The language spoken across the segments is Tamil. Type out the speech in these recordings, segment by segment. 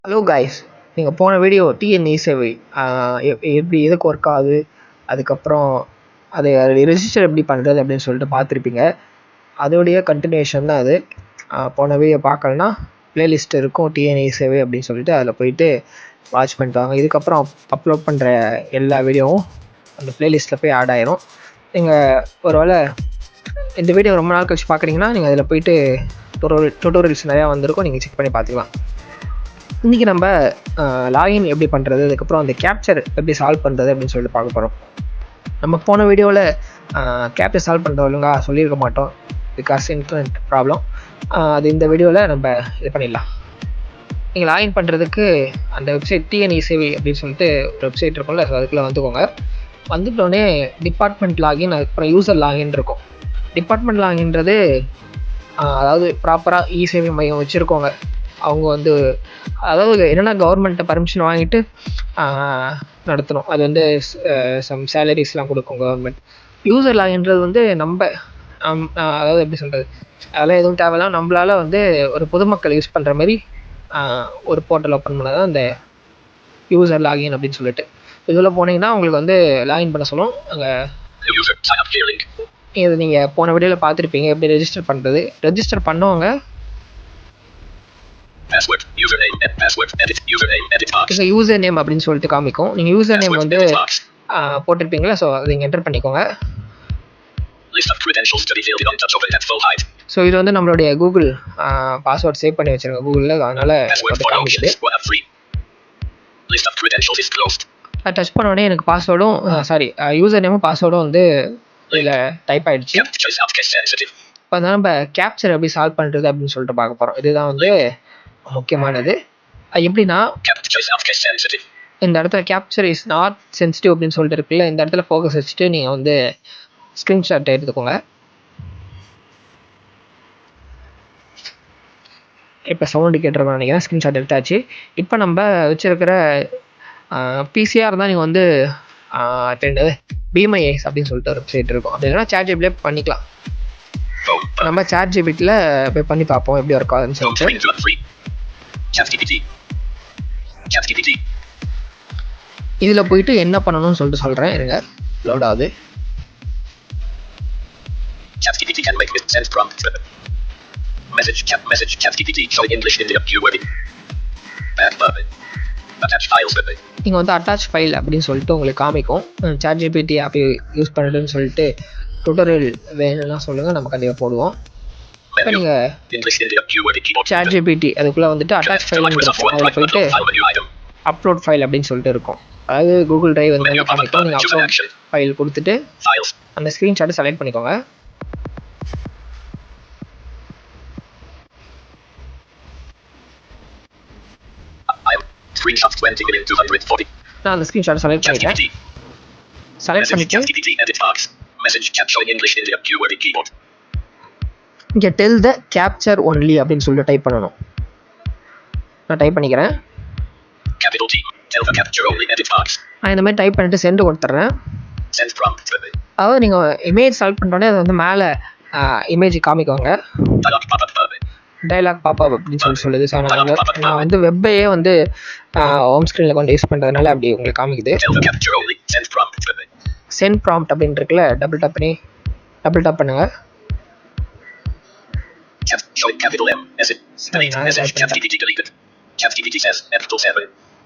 ஹலோ காய்ஸ், நீங்கள் போன வீடியோ டிஎன்இ சேவை எப்படி எதுக்கு ஒர்க் ஆகுது, அதுக்கப்புறம் அதை ரெஜிஸ்டர் எப்படி பண்ணுறது அப்படின்னு சொல்லிட்டு பார்த்துருப்பீங்க. அதோடைய கண்டினியூஷன் தான் அது. போன வீடியோ பார்க்கலன்னா ப்ளேலிஸ்ட் இருக்கும் டிஎன்இ சேவை அப்படின்னு சொல்லிட்டு அதில் போயிட்டு வாட்ச் பண்ணிட்டு வாங்க. இதுக்கப்புறம் அப்லோட் பண்ணுற எல்லா வீடியோவும் அந்த ப்ளேலிஸ்ட்டில் போய் ஆட் ஆயிரும். நீங்கள் ஒருவேளை இந்த வீடியோ ரொம்ப நாள் கழிச்சு பார்க்குறீங்கன்னா நீங்கள் அதில் போயிட்டு டுட்டோரியல்ஸ் நிறையா வந்திருக்கும், நீங்கள் செக் பண்ணி பார்த்துக்கலாம். இன்றைக்கி நம்ம லாகின் எப்படி பண்ணுறது, அதுக்கப்புறம் அந்த கேப்சர் எப்படி சால்வ் பண்ணுறது அப்படின்னு சொல்லிட்டு பார்க்க போகிறோம். நம்ம போன வீடியோவில் கேப்சர் சால்வ் பண்ணுறது ஒழுங்காக சொல்லியிருக்க மாட்டோம், பிகாஸ் இன்டர்நெட் ப்ராப்ளம். அது இந்த வீடியோவில் நம்ம இது பண்ணிடலாம். நீங்கள் லாகின் பண்ணுறதுக்கு அந்த வெப்சைட் டிஎன்இ சேவை அப்படின்னு சொல்லிட்டு ஒரு வெப்சைட் இருக்கும்ல, ஸோ அதுக்குள்ளே வந்துக்கோங்க. வந்துட்டோடனே டிபார்ட்மெண்ட் லாகின், அதுக்கப்புறம் யூசர் லாகின் இருக்கும். டிபார்ட்மெண்ட் லாகின்றது அதாவது ப்ராப்பராக இ சேவை மையம் வச்சுருக்கோங்க. அவங்க வந்து அதாவது என்னென்னா கவர்மெண்ட்டை பர்மிஷன் வாங்கிட்டு நடத்தணும். அது வந்து சம் சேலரிஸ்லாம் கொடுக்கும் கவர்மெண்ட். யூசர் லாகின்றது வந்து நம்ம அதாவது எப்படி சொல்கிறது, அதெல்லாம் எதுவும் தேவையில்லாம் நம்மளால் வந்து ஒரு பொதுமக்கள் யூஸ் பண்ணுற மாதிரி ஒரு போர்ட்டல் ஓப்பன் பண்ண தான் இந்த யூசர் லாகின் அப்படின்னு சொல்லிட்டு. இதில் போனீங்கன்னா உங்களுக்கு வந்து லாகின் பண்ண சொல்லும். அங்கே இது நீங்கள் போன வீடியோவில் பார்த்துருப்பீங்க எப்படி ரெஜிஸ்டர் பண்ணுறது. ரெஜிஸ்டர் பண்ணவங்க யூசர் நேம் அப்படின்னு சொல்லிட்டு காமிக்கும். நீங்கள் யூசர் நேம் வந்து போட்டிருப்பீங்களா, ஸோ அதை நீங்கள் என்டர் பண்ணிக்கோங்க. ஸோ இது வந்து நம்மளுடைய கூகுள் பாஸ்வேர்ட் சேவ் பண்ணி வச்சுருங்க கூகுளில், அதனால் காமிக்குது. டச் பண்ண உடனே எனக்கு பாஸ்வேர்டும் யூசர் நேமும் பாஸ்வேர்டும் வந்து இதில் டைப் ஆகிடுச்சு. இப்போ வந்து நம்ம கேப்சர் எப்படி சால்வ் பண்ணுறது அப்படின்னு சொல்லிட்டு பார்க்க போகிறோம். இதுதான் வந்து முக்கியமானது. எப்படின்னா இந்த இடத்துல கேப்சர் இஸ் நாட் சென்சிட்டிவ் அப்படின்னு சொல்லிட்டு இருக்குல்ல, இந்த இடத்துல ஃபோக்கஸ் வச்சுட்டு நீங்கள் வந்து ஸ்க்ரீன்ஷாட் எடுத்துக்கோங்க. இப்போ சவுண்டு கேட்டுருக்கோம் நினைக்கிறேன். ஸ்க்ரீன்ஷாட் எடுத்தாச்சு. இப்போ நம்ம வச்சுருக்கிற பிசிஆர் இருந்தால் நீங்கள் வந்து பிஎம்ஐஎஸ் அப்படின்னு சொல்லிட்டு ஒரு வெப்சைட் இருக்கும். அப்படி இல்லைன்னா சாட்ஜிபிட்டிலே பண்ணிக்கலாம். நம்ம சாட்ஜிபிட்டியில் போய் பண்ணி பார்ப்போம் எப்படி ஒர்க் ஆகுதுன்னு சொல்லிட்டு. இதில் போயிட்டு என்ன பண்ணணும்னு சொல்லிட்டு சொல்கிறேன், இருங்க. லோட் ஆகுது. நீங்கள் வந்து அட்டாச் ஃபைல் அப்படின்னு சொல்லிட்டு உங்களுக்கு காமிக்கும். சாட்ஜிபிட்டி ஆப் யூஸ் பண்ணுறதுன்னு சொல்லிட்டு டுட்டோரியல் வேணும்னா சொல்லுங்கள், நம்ம கண்டிப்பாக போடுவோம். இப்போ நீங்கள் சாட்ஜிபிட்டி அதுக்குள்ளே வந்துட்டு அட்டாச் ஃபைல் இருக்கும், அதில் போயிட்டு அப்லோட் ஃபைல் அப்படின்னு சொல்லிட்டு இருக்கும். அதாவது கூகுள் டிரைவ் வந்து காமிக்கும். நீங்கள் அப்லோட் ஃபைல் கொடுத்துட்டு அந்த ஸ்க்ரீன்ஷாட்டை செலக்ட் பண்ணிக்கோங்க. நான் அந்த ஸ்க்ரீன்ஷாட்டை செலக்ட் பண்ணிட்டேன். செலக்ட் பண்ணிட்டு இங்கே டெல் த கேப்சர் ஒன்லி அப்படின்னு சொல்லிட்டு டைப் பண்ணணும். நான் டைப் பண்ணிக்கிறேன். நான் இந்த மாதிரி டைப் பண்ணிட்டு சென்ட் கொடுத்துட்றேன். அதாவது நீங்கள் இமேஜ் செலக்ட் பண்ணிட்டோன்னே அதை வந்து மேலே இமேஜ் காமிக்கோங்க. டைலாக் பாப்பா அப்படின்னு சொல்லுது. ஸோ நான் வந்து வெப்பையே வந்து ஹோம் ஸ்க்ரீனில் கொண்டு யூஸ் பண்ணுறதுனால அப்படி உங்களுக்கு காமிக்குது. சென்ட் ப்ராம்ப்ட் அப்படின்னு இருக்குல்ல, டபுள் டாப் பண்ணுங்க.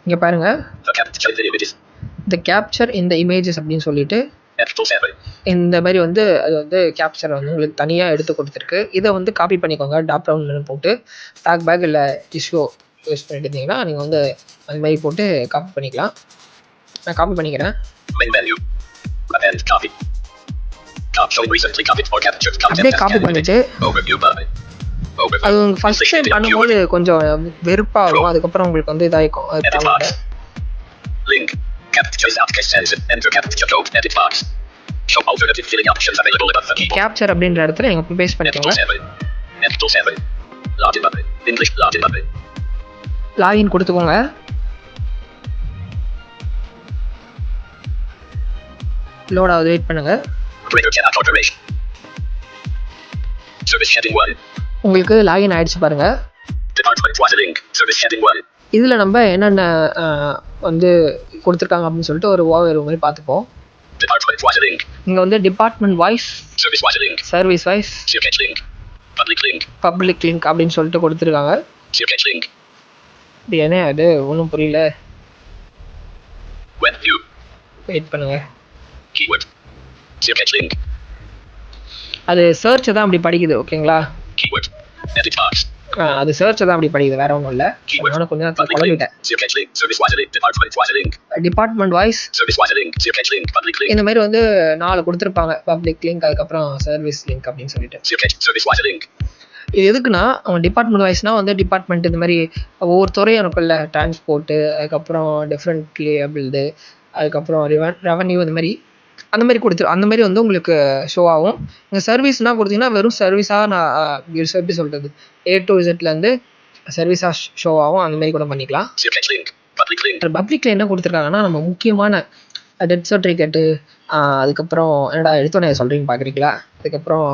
இங்கே பாருங்க, இந்த கேப்சர் இந்த இமேஜஸ் அப்படின்னு சொல்லிட்டு இந்த மாதிரி வந்து அது வந்து கேப்சர் வந்து உங்களுக்கு தனியாக எடுத்து கொடுத்துருக்கு. இதை வந்து காப்பி பண்ணிக்கோங்க. டாப் டவுன் போட்டு டாக் பேக் இல்லை டிஷ்யூ யூஸ் பண்ணிட்டு இருந்தீங்கன்னா நீங்கள் வந்து அது மாதிரி போட்டு காப்பி பண்ணிக்கலாம். நான் காப்பி பண்ணிக்கிறேன். அப்படியே காப்பி பண்ணிட்டு அது ஃபர்ஸ்ட் டைம் பண்ணும்போது கொஞ்சம் வெறுப்பாகும், அதுக்கப்புறம் உங்களுக்கு வந்து இதாகிக்கும். கேப்சர் அப்படின்ற இடத்துல நீங்க பேஸ்ட் பண்ணிக்கோங்க. லாகின் கொடுத்துக்கோங்க. லோட் ஆகுது, வெயிட் பண்ணுங்க. உங்களுக்கு லாகின் ஆயிடுச்சு பாருங்க. இதில் நம்ம என்னென்ன வந்து கொடுத்துருக்காங்க அப்படின்னு சொல்லிட்டு ஒரு ஓவர் மாதிரி பார்த்துப்போம். இங்கே வந்து department voice, service voice, public link அப்படின்னு சொல்லிட்டு கொடுத்துருக்காங்க. இது என்ன அது ஒன்றும் புரியல, வெயிட் பண்ணுங்க. அது சர்ச்சை தான் அப்படி படிக்குது. ஓகேங்களா, அது சர்ச்சை தான் அப்படி படிக்குது, வேற ஒன்றும் இல்லை. அதனால கொஞ்சம் நேரத்தில் குழம்பிட்டேன். டிபார்ட்மெண்ட் வாய்ஸ் இந்த மாதிரி வந்து 4 கொடுத்துருப்பாங்க. பப்ளிக் லிங்க், அதுக்கப்புறம் சர்வீஸ் லிங்க் அப்படின்னு சொல்லிட்டு. இது எதுக்குன்னா, அவங்க டிபார்ட்மெண்ட் வாய்ஸ்னால் வந்து டிபார்ட்மெண்ட் இந்த மாதிரி ஒவ்வொரு துறையும் இருக்குல்ல, டிரான்ஸ்போர்ட்டு, அதுக்கப்புறம் டிஃப்ரெண்ட்லி ஏபிள்டு, அதுக்கப்புறம் ரெவன்யூ, இந்த மாதிரி அந்த மாதிரி வந்து உங்களுக்கு ஷோ ஆகும். இந்த சர்வீஸ்னால் கொடுத்தீங்கன்னா வெறும் சர்வீஸாக நான் எப்படி சொல்கிறது, A to Zலேருந்து சர்வீஸாக ஷோ ஆகும். அந்த மாதிரி கூட பண்ணிக்கலாம். பப்ளிக்கில் என்ன கொடுத்துருக்காங்கன்னா, நம்ம முக்கியமான டெத் சர்டிஃபிகேட்டு, அதுக்கப்புறம் என்னடா எடுத்தோன்னே சொல்கிறீங்க பார்க்குறீங்களா, அதுக்கப்புறம்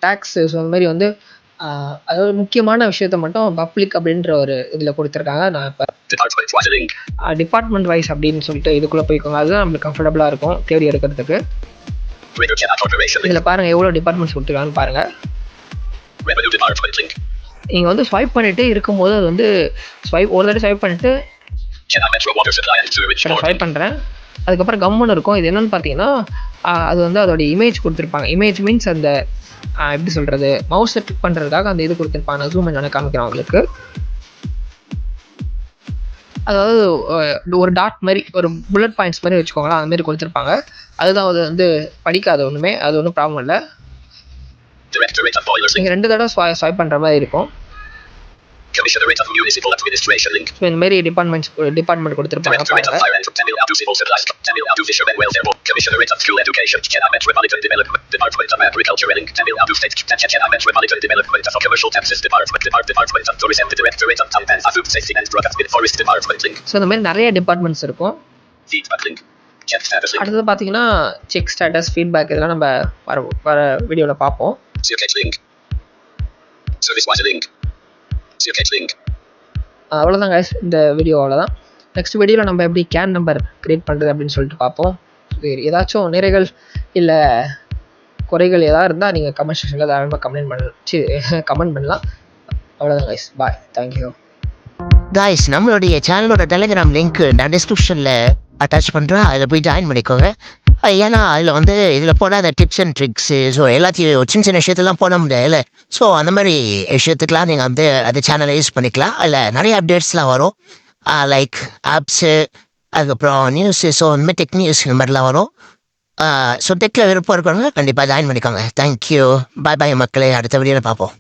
டேக்ஸு, ஸோ அந்த மாதிரி வந்து அதாவது முக்கியமான விஷயத்த மட்டும் பப்ளிக் அப்படின்ற ஒரு இதில் கொடுத்துருக்காங்க. நான் இப்போ டிபார்ட்மெண்ட் வைஸ் அப்படின்னு சொல்லிட்டு இதுக்குள்ளே போய்க்கோங்க. அதுதான் நம்மளுக்கு கம்ஃபர்டபுளாக இருக்கும் தேடி எடுக்கிறதுக்கு. இதில் பாருங்கள் எவ்வளோ டிபார்ட்மெண்ட்ஸ் கொடுத்துருக்காங்கன்னு பாருங்கள். நீங்கள் வந்து ஸ்வைப் பண்ணிட்டு இருக்கும்போது அது வந்து ஒரு தடவை ஸ்வைப் பண்ணிட்டு ஸ்வைப் பண்ணுறேன், அதுக்கப்புறம் கம்முன்னு இருக்கும். இது என்னென்னு பார்த்தீங்கன்னா, அது வந்து அதோட இமேஜ் கொடுத்துருப்பாங்க. இமேஜ் மீன்ஸ் அந்த எப்படி சொல்கிறது, மவுஸை கிளிக் பண்ணுறதுக்காக அந்த இது கொடுத்துருப்பாங்க. ஜூம் என்ன காமிக்கிறேன் உங்களுக்கு. அதாவது ஒரு டாட் மாதிரி, ஒரு புல்லட் பாயிண்ட்ஸ் மாதிரி வச்சுக்கோங்களேன், அந்த மாதிரி கொடுத்துருப்பாங்க. அதுதான் அது வந்து படிக்காது ஒன்றுமே, அது ஒன்றும் ப்ராப்ளம் இல்லை. நீங்கள் 2 தடவை ஸ்வைப் பண்ணுற மாதிரி இருக்கும். ஸோ இந்த மாதிரி டிபார்ட்மெண்ட் கொடுத்துருப்பாங்க. ஸோ இந்த மாதிரி நிறைய டிபார்ட்மெண்ட்ஸ் இருக்கும். அடுத்தது பார்த்தீங்கன்னா செக் ஸ்டேட்டஸ், ஃபீட்பேக், இதெல்லாம் நம்ம வர வீடியோவில் பார்ப்போம். அவ்வளோதான் கைஸ், இந்த வீடியோ அவ்வளோதான். நெக்ஸ்ட் வீடியோவில் நம்ம எப்படி கேன் நம்பர் க்ரியேட் பண்ணுறது அப்படின்னு சொல்லிட்டு பார்ப்போம். ஏதாச்சும் நிறைகள் இல்லை குறைகள் ஏதாவது இருந்தால் நீங்கள் கமெண்ட் செக்ஷனில் தாராளமாக கமெண்ட் பண்ணலாம். அவ்வளோதான் கைஸ், பாய், தேங்க்யூ. கைஸ், நம்மளுடைய சேனலோட டெலிகிராம் லிங்க் நான் டிஸ்கிரிப்ஷனில் அட்டாச் பண்ணுறேன். அதில் போய் ஜாயின் பண்ணிக்கோங்க. ஏன்னா அதில் வந்து இதில் போடாத டிப்ஸ் அண்ட் ட்ரிக்ஸு, ஸோ எல்லாத்தையும் சின்ன விஷயத்தெல்லாம் போட முடியாது. ஸோ அந்த மாதிரி விஷயத்துக்கெலாம் நீங்கள் வந்து அது சேனலை யூஸ் பண்ணிக்கலாம். அதில் நிறைய அப்டேட்ஸ்லாம் வரும், லைக் ஆப்ஸு, அதுக்கப்புறம் நியூஸு, ஸோ இந்த மாதிரி டெக் நியூஸ் இந்த மாதிரிலாம் வரும். ஸோ டெக்கில் விருப்பம் இருக்கிறவங்க கண்டிப்பாக ஜாயின் பண்ணிக்கோங்க. தேங்க்யூ, பாய் பாய் மக்களே, அடுத்த வீடியோவில் பார்ப்போம்.